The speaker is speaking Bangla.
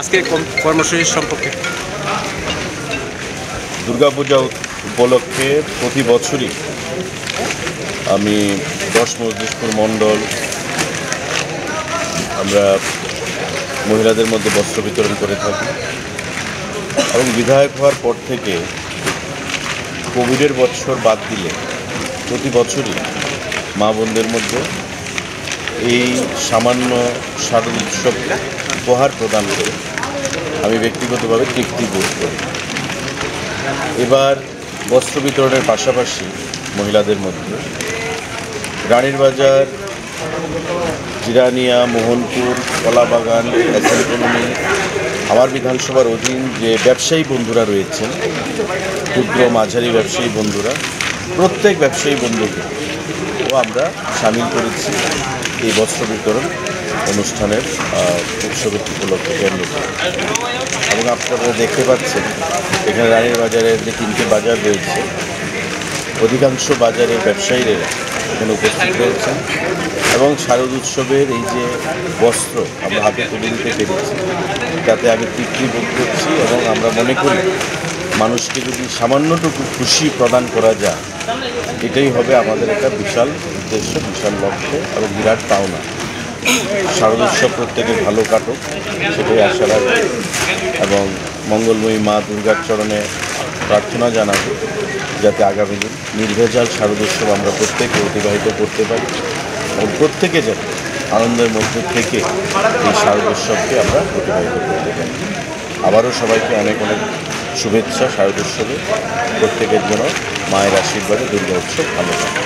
আজকে কর্মসূচি সম্পর্কে দুর্গাপূজা উপলক্ষে প্রতি বছরই আমি 10 মজলিশপুর মণ্ডল আমরা মহিলাদের মধ্যে বস্ত্র বিতরণ করে থাকি এবং বিধায়ক হওয়ার পর থেকে কোভিডের বছর বাদ দিলে প্রতি বছরই মা বোনদের মধ্যে এই সামান্য শারদ উৎসব উপহার প্রদান করে আমি ব্যক্তিগতভাবে তৃপ্তি বোধ করি। এবার বস্ত্র বিতরণের পাশাপাশি মহিলাদের মধ্যে রানীর বাজার, জিরানিয়া, মোহনপুর, কলাবাগান, এসএল কলোনি, আমার বিধানসভার অধীন যে ব্যবসায়ী বন্ধুরা রয়েছেন, ক্ষুদ্র মাঝারি ব্যবসায়ী বন্ধুরা, প্রত্যেক ব্যবসায়ী বন্ধুকে আমরা সামিল করেছি এই বস্ত্র বিতরণ অনুষ্ঠানের উৎসবের উপলক্ষে কেন্দ্র করে। এবং আপনারা দেখতে পাচ্ছেন এখানে রানীর বাজারের যে 3টে বাজার রয়েছে, অধিকাংশ বাজারের ব্যবসায়ীরা এখানে উপস্থিত রয়েছেন এবং শারদ উৎসবের এই যে বস্ত্র আমরা হাতে তুলে দিতে পেরেছি তাতে আমি তৃপ্তি বোধ করছি এবং আমরা মনে করি মানুষকে যদি সামান্যটুকু খুশি প্রদান করা যায় এটাই হবে আমাদের একটা বিশাল উদ্দেশ্য, বিশাল লক্ষ্য এবং বিরাট পাওনা। শারদোৎসব প্রত্যেকের ভালো কাটুক সেটাই আশা রাখি এবং মঙ্গলময়ী মা দুর্গার চরণে প্রার্থনা জানাবো যাতে আগামী দিন নির্ভেজাল শারদোৎসব আমরা প্রত্যেকে অতিবাহিত করতে পারি এবং প্রত্যেকে যাতে আনন্দের মধ্যে থেকে এই শারদোৎসবকে আমরা অতিবাহিত করতে পারি। আবারও সবাইকে অনেক অনেক শুভেচ্ছা শারদোৎসবে। প্রত্যেকের জন্য মায়ের আশীর্বাদে দুর্গা উৎসব ভালো থাকে।